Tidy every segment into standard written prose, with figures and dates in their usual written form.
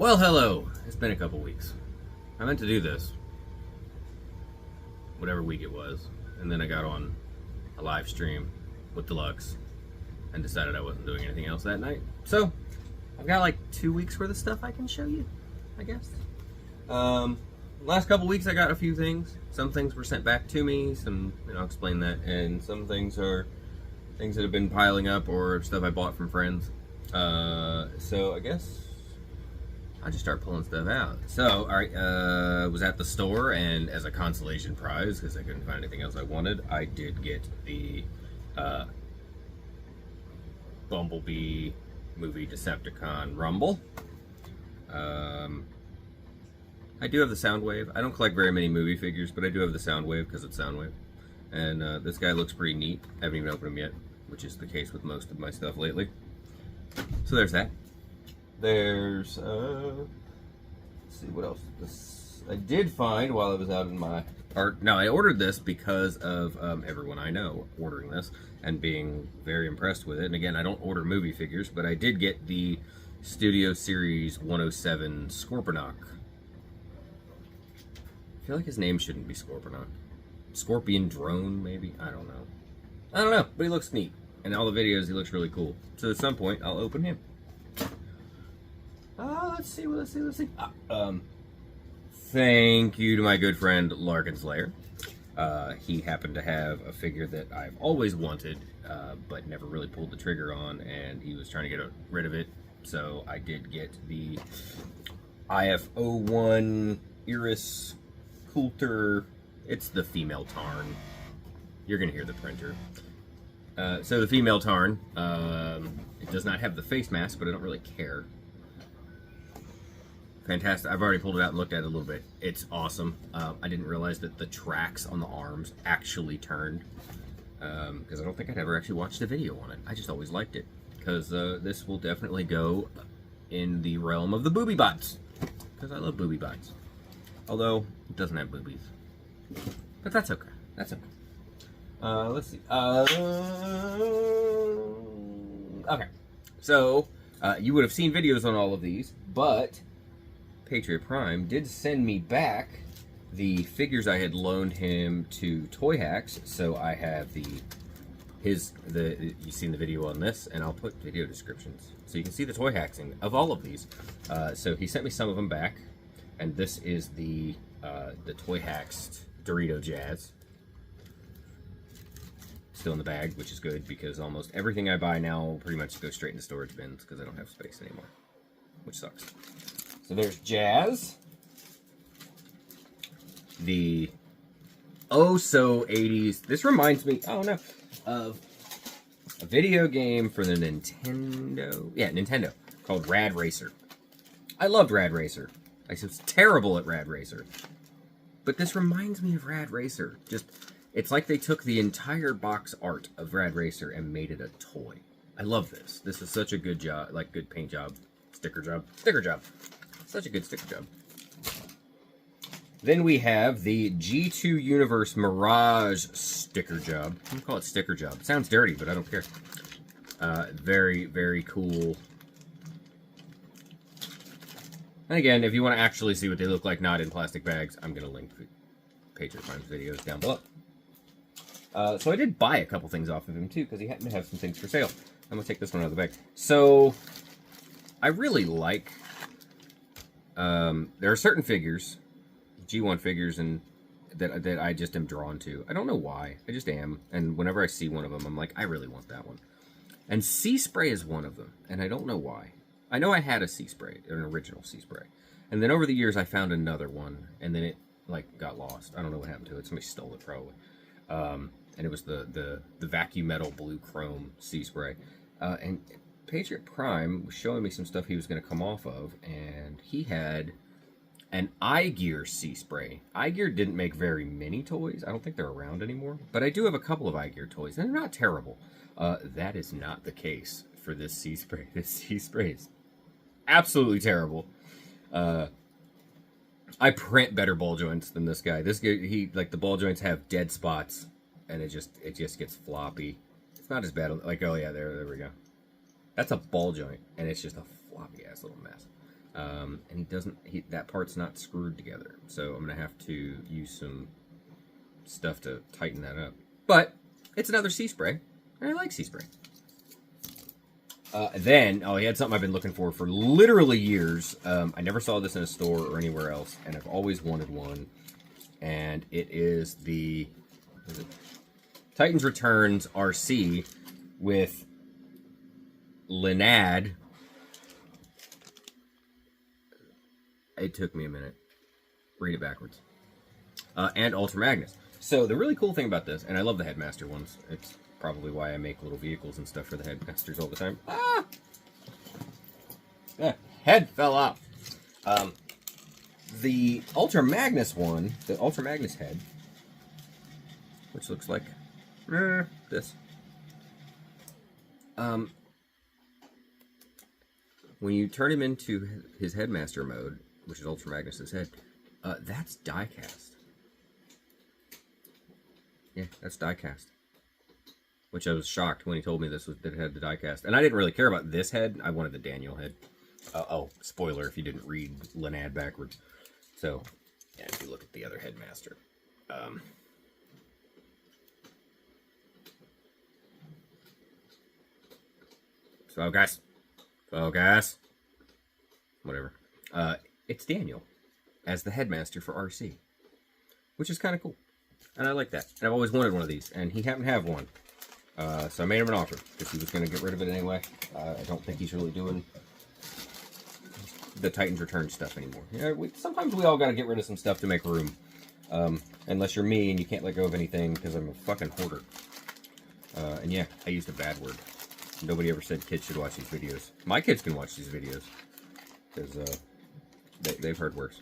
Well, hello. It's been a couple weeks. I meant to do this, whatever week it was, and then I got on a live stream with Deluxe and decided I wasn't doing anything else that night. So, I've got like 2 weeks worth of stuff I can show you, I guess. Last couple weeks I got a few things. Some things were sent back to me, I'll explain that, and some things are things that have been piling up or stuff I bought from friends. So I guess I just start pulling stuff out. So, alright, was at the store, and as a consolation prize, because I couldn't find anything else I wanted, I did get the Bumblebee movie Decepticon Rumble. I do have the Soundwave. I don't collect very many movie figures, but I do have the Soundwave because it's Soundwave. And this guy looks pretty neat. I haven't even opened him yet, which is the case with most of my stuff lately. So there's that. There's, let's see, what else? This, I did find while I was out in my art. Now, I ordered this because of everyone I know ordering this and being very impressed with it. And again, I don't order movie figures, but I did get the Studio Series 107 Scorponok. I feel like his name shouldn't be Scorponok. Scorpion Drone, maybe? I don't know, but he looks neat. In all the videos, he looks really cool. So at some point, I'll open him. Let's see. Thank you to my good friend Larkin Slayer. He happened to have a figure that I've always wanted, but never really pulled the trigger on, and he was trying to get rid of it. So I did get the IF01 Iris Coulter. It's the female Tarn. You're gonna hear the printer. So the female Tarn, it does not have the face mask, but I don't really care. Fantastic. I've already pulled it out and looked at it a little bit. It's awesome. I didn't realize that the tracks on the arms actually turned, because I don't think I'd ever actually watched a video on it. I just always liked it, because this will definitely go in the realm of the booby bots, because I love booby bots. Although, it doesn't have boobies. But that's okay. That's okay. Let's see. Okay. So, you would have seen videos on all of these, but Patriot Prime did send me back the figures I had loaned him to Toyhax. So I have you've seen the video on this, and I'll put video descriptions so you can see the Toyhaxing of all of these. So he sent me some of them back, and this is the Toyhaxed Dorito Jazz. Still in the bag, which is good because almost everything I buy now pretty much goes straight into storage bins because I don't have space anymore, which sucks. So there's Jazz, the oh-so 80s. This reminds me, of a video game for the Nintendo. Yeah, Nintendo, called Rad Racer. I loved Rad Racer. I was terrible at Rad Racer. But this reminds me of Rad Racer. It's like they took the entire box art of Rad Racer and made it a toy. I love this. This is such a good job, like good paint job, sticker job. Such a good sticker job. Then we have the G2 Universe Mirage sticker job. I'm gonna call it sticker job. It sounds dirty, but I don't care. Very, very cool. And again, if you want to actually see what they look like not in plastic bags, I'm gonna link Patriot Prime's videos down below. So I did buy a couple things off of him too, because he happened to have some things for sale. I'm gonna take this one out of the bag. So I really like. There are certain figures, G1 figures, and that I just am drawn to. I don't know why. I just am. And whenever I see one of them, I'm like, I really want that one. And Sea Spray is one of them, and I don't know why. I know I had a Sea Spray, an original Sea Spray, and then over the years I found another one, and then it like got lost. I don't know what happened to it. Somebody stole it probably. And it was the vacuum metal blue chrome Sea Spray. And Patriot Prime was showing me some stuff he was going to come off of, and he had an iGear Sea Spray. iGear didn't make very many toys. I don't think they're around anymore, but I do have a couple of iGear toys, and they're not terrible. That is not the case for this Sea Spray. This Sea Spray is absolutely terrible. I print better ball joints than this guy. This guy, the ball joints have dead spots, and it just gets floppy. It's not as bad. Like, oh yeah, there we go. That's a ball joint, and it's just a floppy ass little mess. And he doesn't, that part's not screwed together. So I'm going to have to use some stuff to tighten that up. But it's another sea spray. And I like sea spray. Then, he had something I've been looking for literally years. I never saw this in a store or anywhere else, and I've always wanted one. And it is the Titans Returns RC with Lenad. It took me a minute. Read it backwards. And Ultra Magnus. So the really cool thing about this, and I love the Headmaster ones. It's probably why I make little vehicles and stuff for the Headmasters all the time. Ah! The head fell off. The Ultra Magnus one, the Ultra Magnus head, which looks like this. When you turn him into his Headmaster mode, which is Ultra Magnus's head, that's die cast. Yeah, that's die cast. Which I was shocked when he told me this was that it had the die cast. And I didn't really care about this head. I wanted the Daniel head. Spoiler if you didn't read Lenad backwards. So, yeah, if you look at the other Headmaster. Focus. Focus. Whatever. It's Daniel as the Headmaster for RC. Which is kind of cool. And I like that. And I've always wanted one of these. And he happened to have one. So I made him an offer. Because he was going to get rid of it anyway. I don't think he's really doing the Titans Return stuff anymore. Yeah, sometimes we all got to get rid of some stuff to make room. Unless you're me and you can't let go of anything because I'm a fucking hoarder. And yeah, I used a bad word. Nobody ever said kids should watch these videos. My kids can watch these videos. Because they've heard worse.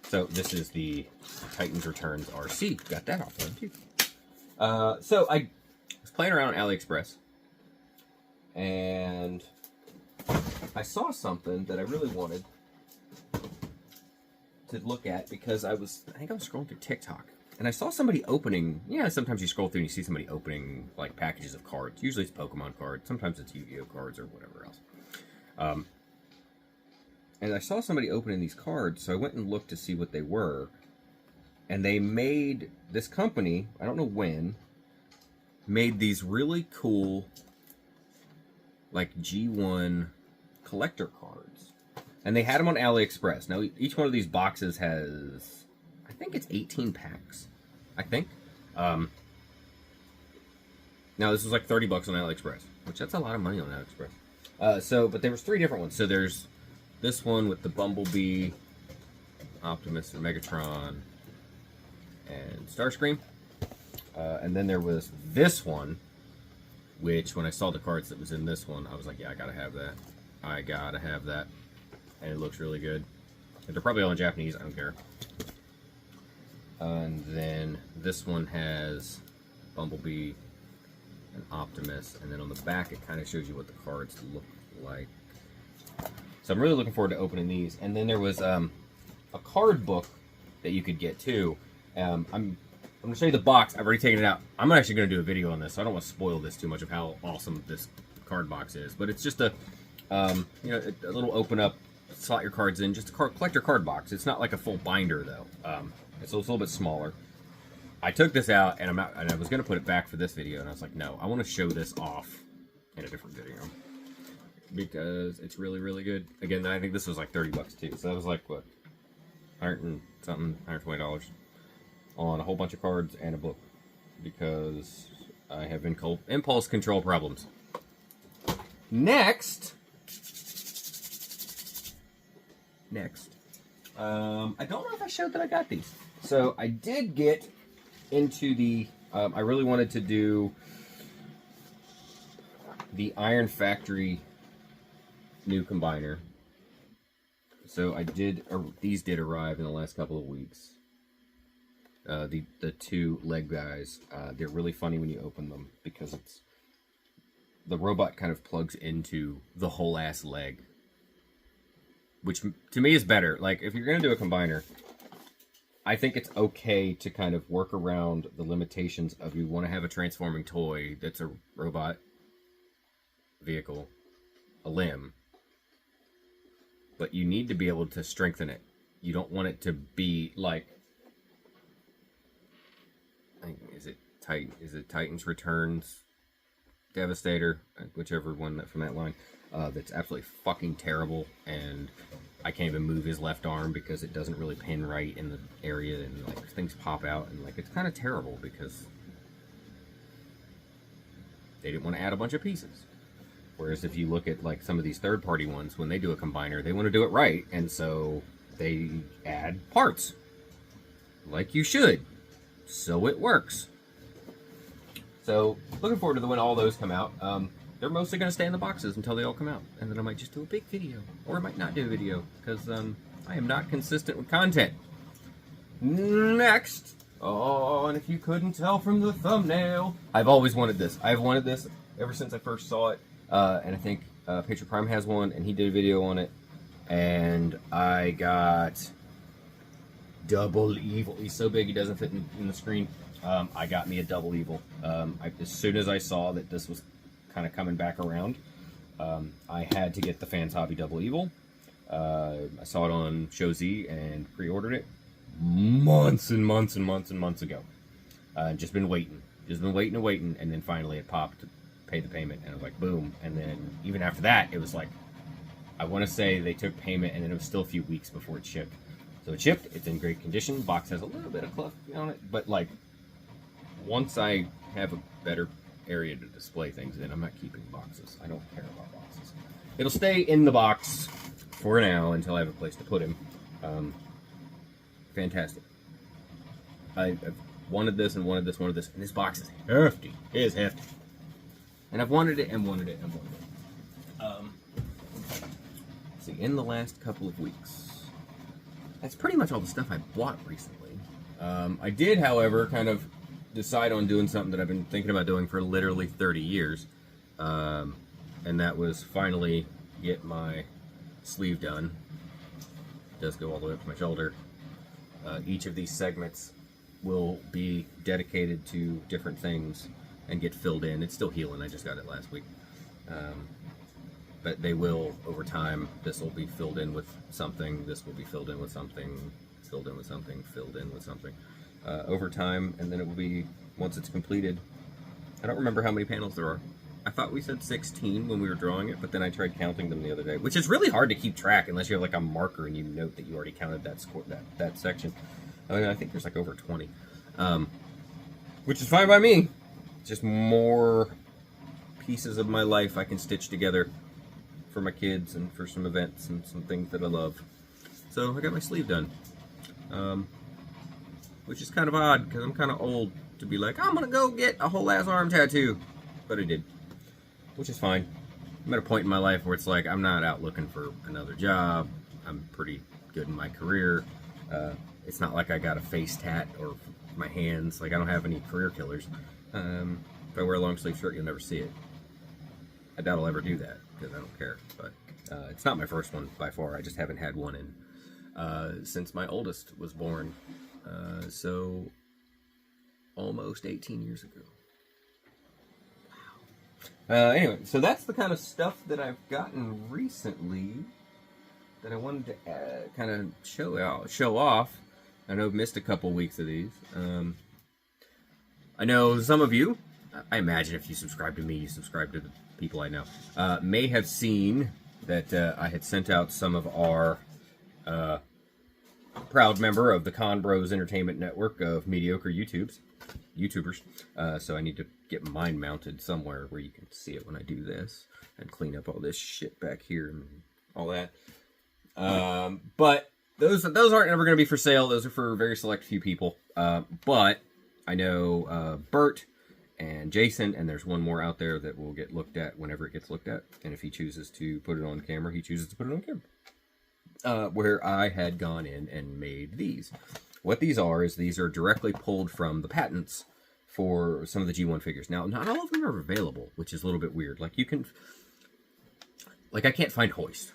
So this is the Titans Returns RC. Got that off one too. So I was playing around on AliExpress. And I saw something that I really wanted to look at because I think I was scrolling through TikTok. And I saw somebody opening, sometimes you scroll through and you see somebody opening like packages of cards. Usually it's Pokemon cards. Sometimes it's Yu-Gi-Oh cards or whatever else. And I saw somebody opening these cards, so I went and looked to see what they were. And they made, this company, I don't know when, made these really cool, like G1 collector cards. And they had them on AliExpress. Now, each one of these boxes has, I think it's 18 packs. I think. Now, this was like 30 bucks on AliExpress, which that's a lot of money on AliExpress. But there was 3 different ones. So there's this one with the Bumblebee, Optimus, and Megatron, and Starscream. And then there was this one, which when I saw the cards that was in this one, I was like, yeah, I gotta have that. I gotta have that. And it looks really good. And they're probably all in Japanese, I don't care. And then this one has Bumblebee and Optimus. And then on the back, it kind of shows you what the cards look like. So I'm really looking forward to opening these. And then there was a card book that you could get too. I'm going to show you the box. I've already taken it out. I'm actually going to do a video on this, so I don't want to spoil this too much of how awesome this card box is. But it's just a little open up, slot your cards in, just a collector card box. It's not like a full binder though. It's a little bit smaller. I took this out and I was going to put it back for this video, and I was like, no, I want to show this off in a different video because it's really, really good. Again, I think this was like 30 bucks too. So that was like what, 100 and something, $120 on a whole bunch of cards and a book because I have impulse control problems. Next, I don't know if I showed that I got these. So I did get into the, I really wanted to do the Iron Factory new combiner. So I did, these did arrive in the last couple of weeks. The 2 leg guys, they're really funny when you open them because the robot kind of plugs into the whole ass leg, which to me is better. Like if you're gonna do a combiner, I think it's okay to kind of work around the limitations of you want to have a transforming toy that's a robot vehicle, a limb, but you need to be able to strengthen it. You don't want it to be like, is it Titans Returns, Devastator, whichever one from that line, that's absolutely fucking terrible, and I can't even move his left arm because it doesn't really pin right in the area, and like things pop out, and like it's kind of terrible because they didn't want to add a bunch of pieces. Whereas if you look at like some of these third-party ones, when they do a combiner, they want to do it right, and so they add parts, like you should, so it works. So looking forward to when all those come out. They're mostly going to stay in the boxes until they all come out, and then I might just do a big video, or I might not do a video because I am not consistent with content. Next, oh, and if you couldn't tell from the thumbnail, I've always wanted this. I've wanted this ever since I first saw it, and I think Patriot Prime has one, and he did a video on it, and I got Double Evil. He's so big he doesn't fit in the screen. I got me a Double Evil. As soon as I saw that this was kind of coming back around, I had to get the Fans Hobby Double Evil. I saw it on Show Z and pre-ordered it months and months and months and months ago. Just been waiting, and then finally it popped to pay the payment, and I was like, boom. And then even after that, it was like, I want to say they took payment, and then it was still a few weeks before it shipped. So it shipped. It's in great condition. Box has a little bit of cluff on it, but like, once I have a better area to display things in, I'm not keeping boxes. I don't care about boxes. It'll stay in the box for now until I have a place to put him. Fantastic. I've wanted this and wanted this, and this box is hefty. It is hefty. And I've wanted it and wanted it and wanted it. See, in the last couple of weeks, that's pretty much all the stuff I bought recently. I did, however, kind of decide on doing something that I've been thinking about doing for literally 30 years, and that was finally get my sleeve done. It does go all the way up to my shoulder. Each of these segments will be dedicated to different things and get filled in. It's still healing. I just got it last week. But they will, over time, this will be filled in with something, this will be filled in with something, filled in with something, filled in with something. Over time, and then it will be, once it's completed, I don't remember how many panels there are. I thought we said 16 when we were drawing it, but then I tried counting them the other day, which is really hard to keep track unless you have like a marker and you note that you already counted that score, that section. I mean, I think there's like over 20, which is fine by me. Just more pieces of my life I can stitch together for my kids and for some events and some things that I love. So I got my sleeve done. Which is kind of odd, because I'm kind of old to be like, I'm going to go get a whole ass arm tattoo. But I did. Which is fine. I'm at a point in my life where it's like, I'm not out looking for another job. I'm pretty good in my career. It's not like I got a face tat or my hands. Like, I don't have any career killers. If I wear a long sleeve shirt, you'll never see it. I doubt I'll ever do that, because I don't care. But it's not my first one by far. I just haven't had one in since my oldest was born. So almost 18 years ago. Wow. Anyway, so that's the kind of stuff that I've gotten recently that I wanted to kind of show off. I know I've missed a couple weeks of these. I know some of you, I imagine if you subscribe to me, you subscribe to the people I know, may have seen that I had sent out some of our proud member of the Con Bros Entertainment Network of mediocre YouTubers. So I need to get mine mounted somewhere where you can see it when I do this and clean up all this shit back here and all that. But those aren't ever going to be for sale. Those are for a very select few people. But I know Bert and Jason, and there's one more out there that will get looked at whenever it gets looked at. And if he chooses to put it on camera, he chooses to put it on camera. Where I had gone in and made these. What these are is these are directly pulled from the patents for some of the G1 figures. Now, not all of them are available, which is a little bit weird. Like, you can... Like, I can't find Hoist.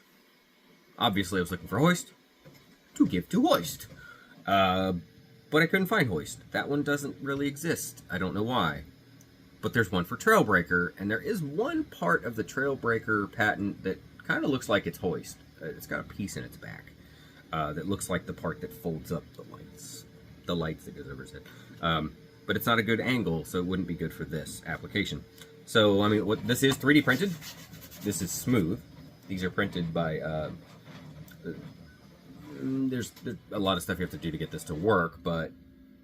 Obviously, I was looking for Hoist to give to Hoist. But I couldn't find Hoist. That one doesn't really exist. I don't know why. But there's one for Trailbreaker, and there is one part of the Trailbreaker patent that kind of looks like it's Hoist. it's got a piece in its back that looks like the part that folds up the lights that goes over his head. But it's not a good angle, so it wouldn't be good for this application. So, I mean, this is 3D printed. This is smooth. These are printed by, there's a lot of stuff you have to do to get this to work, but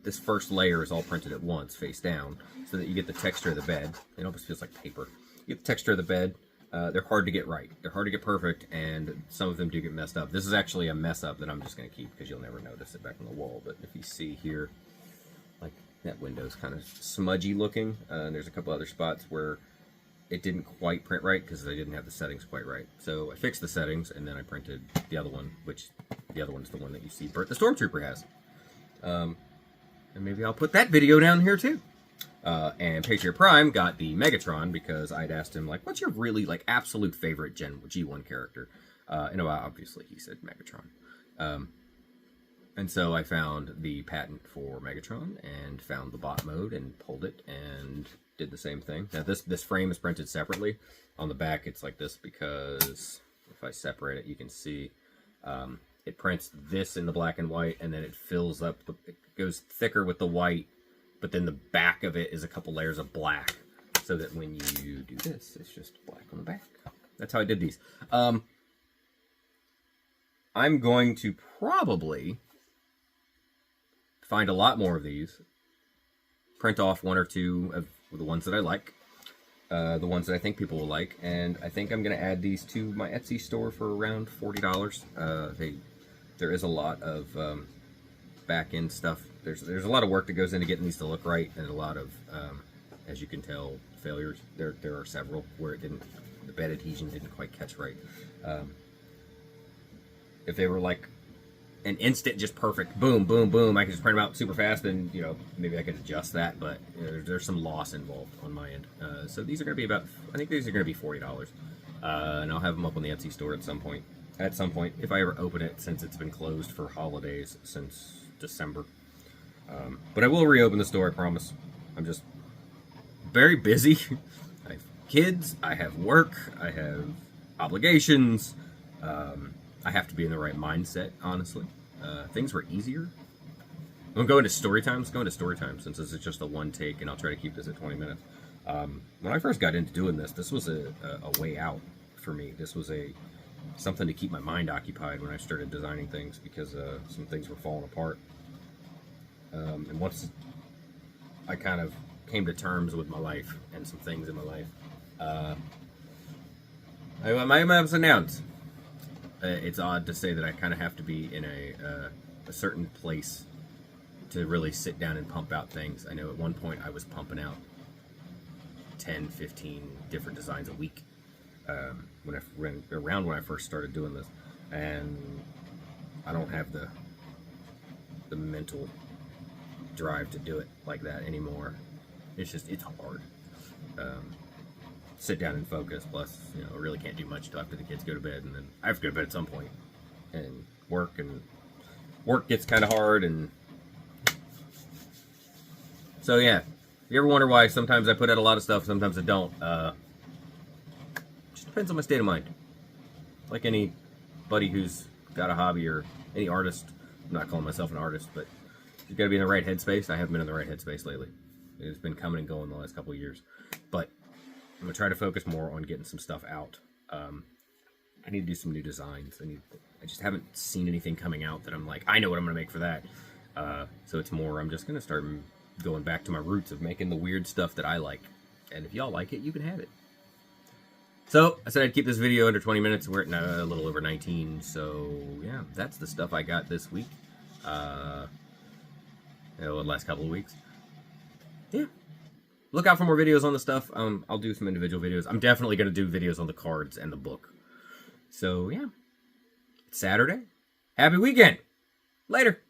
this first layer is all printed at once, face down, so that you get the texture of the bed. It almost feels like paper. You get the texture of the bed. They're hard to get right. They're hard to get perfect, and some of them do get messed up. This is actually a mess up that I'm just going to keep because you'll never notice it back on the wall. But if you see here, like that window's kind of smudgy looking. And there's a couple other spots where it didn't quite print right because I didn't have the settings quite right. So I fixed the settings, and then I printed the other one, which the other one is the one that you see Bert the Stormtrooper has. And maybe I'll put that video down here too. And Patriot Prime got the Megatron because I'd asked him, like, what's your really, like, absolute favorite G1 character? And obviously he said Megatron. And so I found the patent for Megatron and found the bot mode and pulled it and did the same thing. Now this frame is printed separately. On the back it's like this because if I separate it you can see it prints this in the black and white, and then it fills up, it goes thicker with the white, but then the back of it is a couple layers of black, so that when you do this, it's just black on the back. That's how I did these. I'm going to probably find a lot more of these, print off one or two of the ones that I like, the ones that I think people will like, and I think I'm going to add these to my Etsy store for around $40. There is a lot of back-end stuff. There's a lot of work that goes into getting these to look right, and a lot of, as you can tell, failures. There are several where the bed adhesion didn't quite catch right. If they were like an instant, just perfect, boom, boom, boom, I could just print them out super fast, then, you know, maybe I could adjust that, but there's some loss involved on my end. So these are going to be I think these are going to be $40. And I'll have them up on the Etsy store at some point. If I ever open it, since it's been closed for holidays since December. But I will reopen the store, I promise. I'm just very busy. I have kids, I have work, I have obligations. I have to be in the right mindset, honestly. Things were easier. I'm going to story time. Let's go into story time, since this is just a one take, and I'll try to keep this at 20 minutes. When I first got into doing this was a way out for me. This was something to keep my mind occupied when I started designing things, because some things were falling apart. And once I kind of came to terms with my life and some things in my life, my ups and downs. It's odd to say that I kind of have to be in a certain place to really sit down and pump out things. I know at one point I was pumping out 10, 15 different designs a week when I first started doing this, and I don't have the mental drive to do it like that anymore. It's hard. Sit down and focus. Plus, you know, I really can't do much till after the kids go to bed, and then I have to go to bed at some point. And work gets kind of hard, and so yeah. If you ever wonder why sometimes I put out a lot of stuff, sometimes I don't, just depends on my state of mind. Like anybody who's got a hobby, or any artist. I'm not calling myself an artist, but you've got to be in the right headspace. I haven't been in the right headspace lately. It's been coming and going the last couple of years, but I'm gonna try to focus more on getting some stuff out. I need to do some new designs. I just haven't seen anything coming out that I'm like, I know what I'm gonna make for that. So it's more, I'm just gonna start going back to my roots of making the weird stuff that I like. And if y'all like it, you can have it. So I said I'd keep this video under 20 minutes. We're at a little over 19. So yeah, that's the stuff I got this week. The last couple of weeks. Yeah. Look out for more videos on the stuff. I'll do some individual videos. I'm definitely going to do videos on the cards and the book. So, yeah. It's Saturday. Happy weekend. Later.